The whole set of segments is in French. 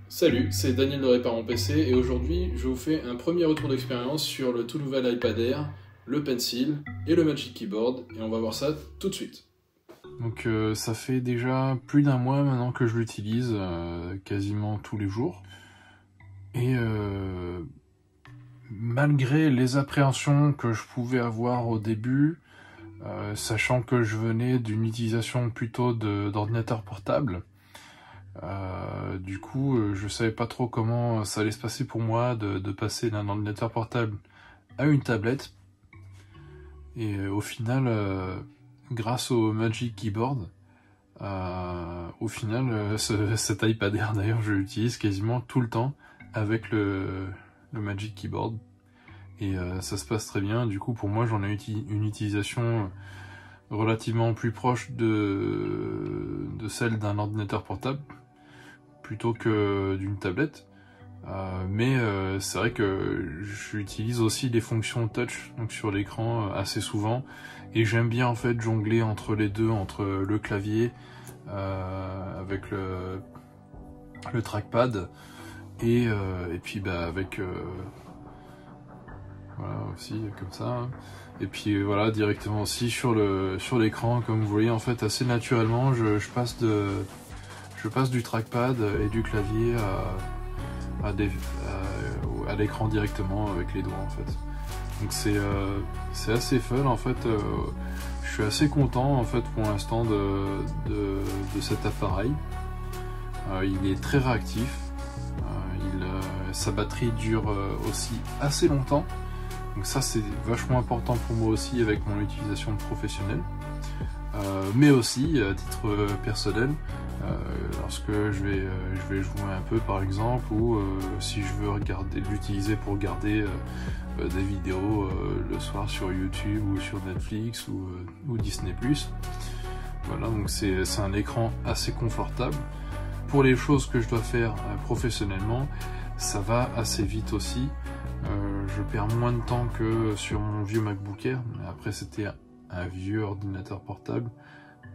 Salut, c'est Daniel de Répare Mon PC et aujourd'hui je vous fais un premier retour d'expérience sur le tout nouvel iPad Air, le Pencil et le Magic Keyboard et on va voir ça tout de suite. Donc ça fait déjà plus d'un mois maintenant que je l'utilise quasiment tous les jours et malgré les appréhensions que je pouvais avoir au début, sachant que je venais d'une utilisation plutôt d'ordinateur portable, du coup je savais pas trop comment ça allait se passer pour moi de passer d'un ordinateur portable à une tablette et au final grâce au Magic Keyboard, au final cet iPad Air d'ailleurs je l'utilise quasiment tout le temps avec le Magic Keyboard et ça se passe très bien. Du coup pour moi j'en ai une utilisation relativement plus proche de celle d'un ordinateur portable plutôt que d'une tablette, mais c'est vrai que j'utilise aussi les fonctions touch donc sur l'écran assez souvent et j'aime bien en fait jongler entre les deux, entre le clavier avec le trackpad et puis avec voilà aussi comme ça, et puis voilà directement aussi sur l'écran comme vous voyez en fait assez naturellement je passe du trackpad et du clavier à l'écran directement avec les doigts en fait. Donc c'est assez fun en fait. Je suis assez content en fait pour l'instant de cet appareil. Il est très réactif. Sa batterie dure aussi assez longtemps. Donc ça c'est vachement important pour moi aussi avec mon utilisation professionnelle. Mais aussi à titre personnel, lorsque je vais jouer un peu par exemple, ou si je veux l'utiliser pour regarder des vidéos le soir sur YouTube ou sur Netflix ou Disney+. Voilà, donc c'est un écran assez confortable. Pour les choses que je dois faire professionnellement, ça va assez vite aussi. Je perds moins de temps que sur mon vieux MacBook Air, mais après c'était un vieux ordinateur portable,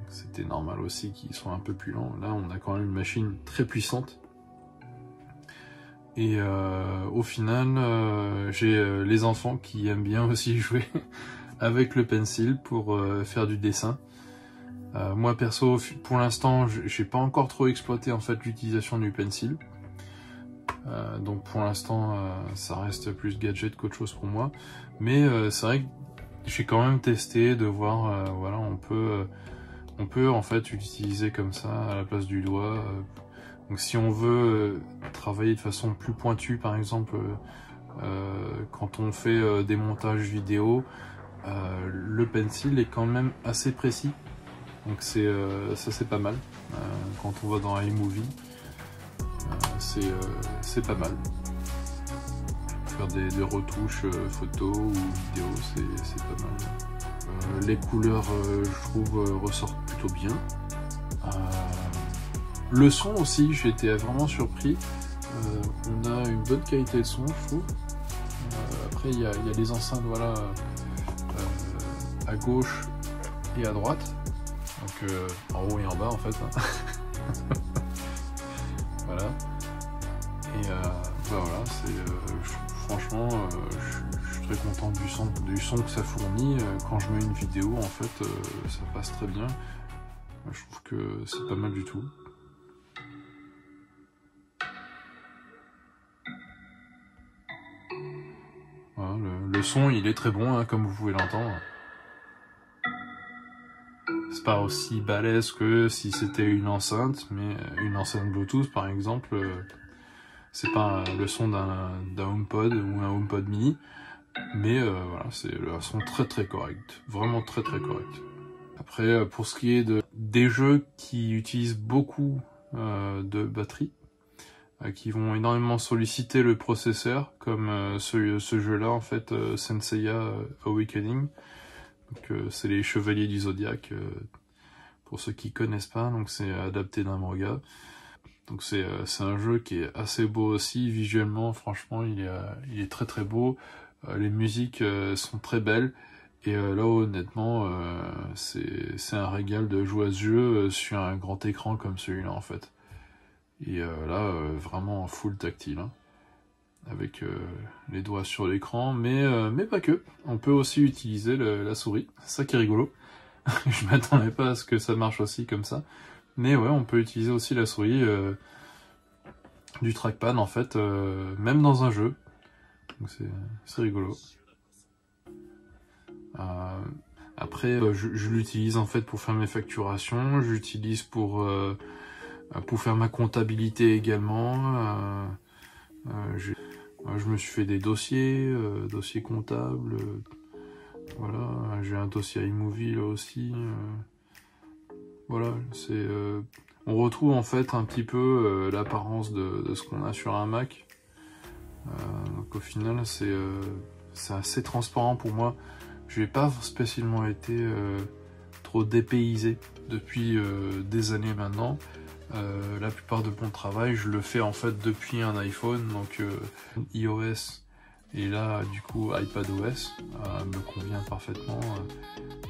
c'était normal aussi qu'ils soient un peu plus lents. Là on a quand même une machine très puissante et au final j'ai les enfants qui aiment bien aussi jouer avec le Pencil pour faire du dessin. Moi perso pour l'instant j'ai pas encore trop exploité en fait l'utilisation du Pencil, donc pour l'instant ça reste plus gadget qu'autre chose pour moi, mais c'est vrai que j'ai quand même testé de voir, voilà, on peut en fait l'utiliser comme ça à la place du doigt. Donc si on veut travailler de façon plus pointue, par exemple, quand on fait des montages vidéo, le Pencil est quand même assez précis. Donc ça c'est pas mal. Quand on va dans iMovie, c'est pas mal. Faire des retouches photos ou vidéos, c'est pas mal. Les couleurs je trouve ressortent plutôt bien. Le son aussi, j'ai été vraiment surpris. On a une bonne qualité de son je trouve. Après il y a les enceintes, voilà, à gauche et à droite, donc en haut et en bas en fait, hein. Voilà. Et voilà, franchement, je suis très content du son que ça fournit. Quand je mets une vidéo, en fait, ça passe très bien. Je trouve que c'est pas mal du tout. Voilà, le son, il est très bon, hein, comme vous pouvez l'entendre. C'est pas aussi balèze que si c'était une enceinte, mais une enceinte Bluetooth par exemple. C'est pas le son d'un HomePod ou un HomePod mini, mais voilà, c'est un son très très correct, vraiment très très correct. Après, pour ce qui est des jeux qui utilisent beaucoup de batterie, qui vont énormément solliciter le processeur, comme ce jeu-là en fait, Senseiya Awakening. C'est les Chevaliers du Zodiaque, pour ceux qui connaissent pas, donc c'est adapté d'un manga. Donc c'est un jeu qui est assez beau aussi, visuellement, franchement il est très très beau, les musiques sont très belles, et là honnêtement c'est un régal de jouer à ce jeu sur un grand écran comme celui-là en fait. Et là, vraiment full tactile, hein, avec les doigts sur l'écran, mais pas que. On peut aussi utiliser la souris, c'est ça qui est rigolo. Je m'attendais pas à ce que ça marche aussi comme ça. Mais ouais, on peut utiliser aussi la souris du trackpad en fait, même dans un jeu. Donc c'est rigolo. Après, je l'utilise en fait pour faire mes facturations, j'utilise pour faire ma comptabilité également. Je me suis fait des dossiers comptables. Voilà, j'ai un dossier iMovie là aussi. Voilà, on retrouve en fait un petit peu l'apparence de ce qu'on a sur un Mac. Donc au final, c'est assez transparent pour moi. Je n'ai pas spécialement été trop dépaysé depuis des années maintenant. La plupart de mon travail, je le fais en fait depuis un iPhone, donc iOS. Et là, du coup, iPadOS me convient parfaitement.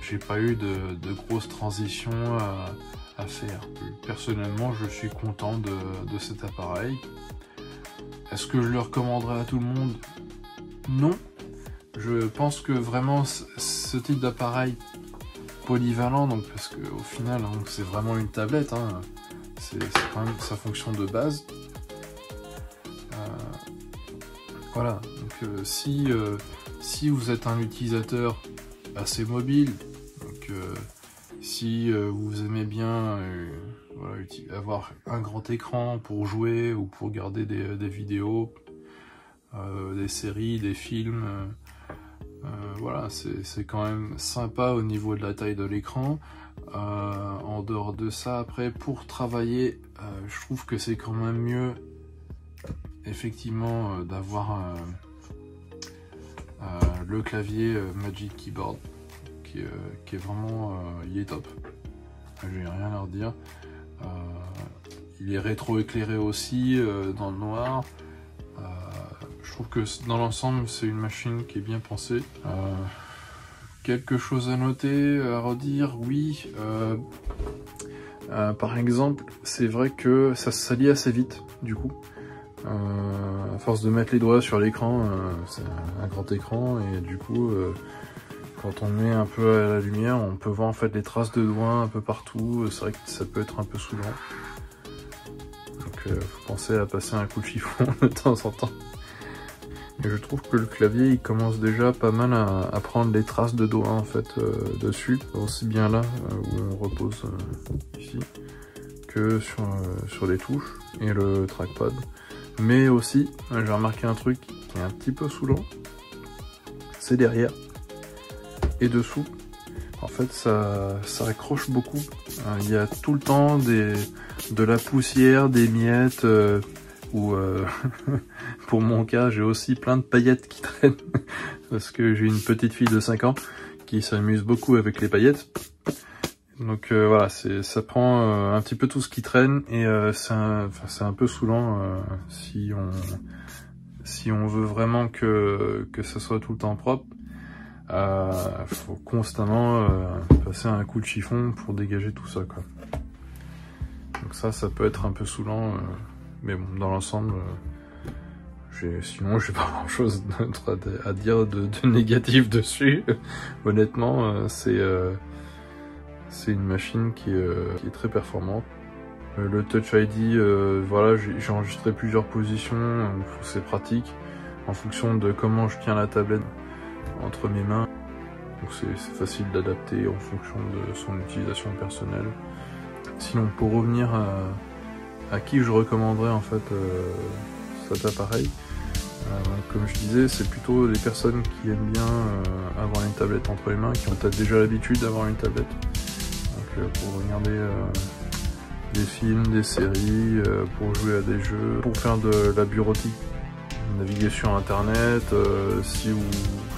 J'ai pas eu de grosses transitions à faire. Personnellement, je suis content de cet appareil. Est-ce que je le recommanderais à tout le monde? Non. Je pense que vraiment, ce type d'appareil polyvalent, donc parce qu'au final, hein, c'est vraiment une tablette, hein, c'est quand même sa fonction de base. Voilà, donc si vous êtes un utilisateur assez mobile, donc si vous aimez bien voilà, avoir un grand écran pour jouer ou pour regarder des vidéos, des séries, des films, voilà, c'est quand même sympa au niveau de la taille de l'écran. En dehors de ça, après, pour travailler, je trouve que c'est quand même mieux effectivement d'avoir le clavier Magic Keyboard qui est vraiment il est top, j'ai rien à redire. Il est rétro éclairé aussi dans le noir. Je trouve que dans l'ensemble c'est une machine qui est bien pensée. Quelque chose à noter, à redire, oui. Par exemple, c'est vrai que ça se salit assez vite du coup. À force de mettre les doigts sur l'écran, c'est un grand écran et du coup quand on met un peu à la lumière, on peut voir en fait les traces de doigts un peu partout. C'est vrai que ça peut être un peu saoulant, donc faut penser à passer un coup de chiffon de temps en temps. Et je trouve que le clavier il commence déjà pas mal à prendre les traces de doigts en fait dessus, aussi bien là où on repose ici que sur les touches et le trackpad. Mais aussi, j'ai remarqué un truc qui est un petit peu saoulant, c'est derrière et dessous. En fait, ça accroche beaucoup. Il y a tout le temps de la poussière, des miettes, ou pour mon cas, j'ai aussi plein de paillettes qui traînent, parce que j'ai une petite fille de 5 ans qui s'amuse beaucoup avec les paillettes. Donc voilà, ça prend un petit peu tout ce qui traîne et c'est un peu saoulant si on veut vraiment que ça soit tout le temps propre. Faut constamment passer un coup de chiffon pour dégager tout ça, quoi. Donc ça peut être un peu saoulant, mais bon, dans l'ensemble, sinon j'ai pas grand chose d'autre à dire de négatif dessus. Honnêtement, c'est une machine qui est très performante. Le Touch ID, voilà, j'ai enregistré plusieurs positions, c'est pratique en fonction de comment je tiens la tablette entre mes mains. Donc c'est facile d'adapter en fonction de son utilisation personnelle. Sinon, pour revenir à qui je recommanderais en fait cet appareil, comme je disais, c'est plutôt les personnes qui aiment bien avoir une tablette entre les mains, qui ont peut-être déjà l'habitude d'avoir une tablette. Pour regarder des films, des séries, pour jouer à des jeux, pour faire de la bureautique, naviguer sur internet, si vous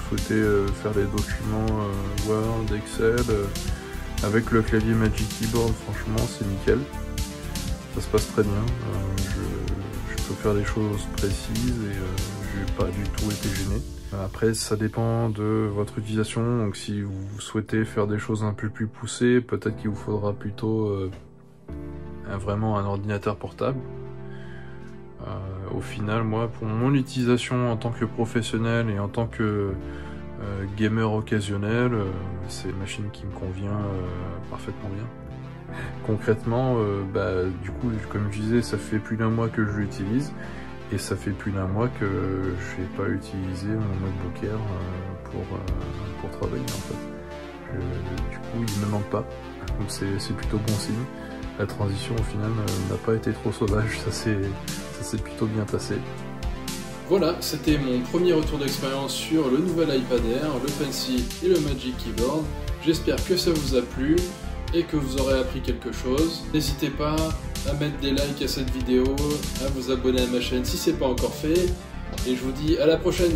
souhaitez faire des documents Word, Excel, avec le clavier Magic Keyboard, franchement c'est nickel, ça se passe très bien, je peux faire des choses précises et j'ai pas du tout été gêné. Après, ça dépend de votre utilisation, donc si vous souhaitez faire des choses un peu plus poussées, peut-être qu'il vous faudra plutôt vraiment un ordinateur portable. Au final, moi, pour mon utilisation en tant que professionnel et en tant que gamer occasionnel, c'est une machine qui me convient parfaitement bien. Concrètement, du coup, comme je disais, ça fait plus d'un mois que je l'utilise et ça fait plus d'un mois que je n'ai pas utilisé mon MacBook Air pour travailler en fait. Du coup, il ne me manque pas, donc c'est plutôt bon signe. La transition au final n'a pas été trop sauvage, ça s'est plutôt bien passé. Voilà, c'était mon premier retour d'expérience sur le nouvel iPad Air, le Pencil et le Magic Keyboard. J'espère que ça vous a plu et que vous aurez appris quelque chose. N'hésitez pas à mettre des likes à cette vidéo, à vous abonner à ma chaîne si ce n'est pas encore fait. Et je vous dis à la prochaine.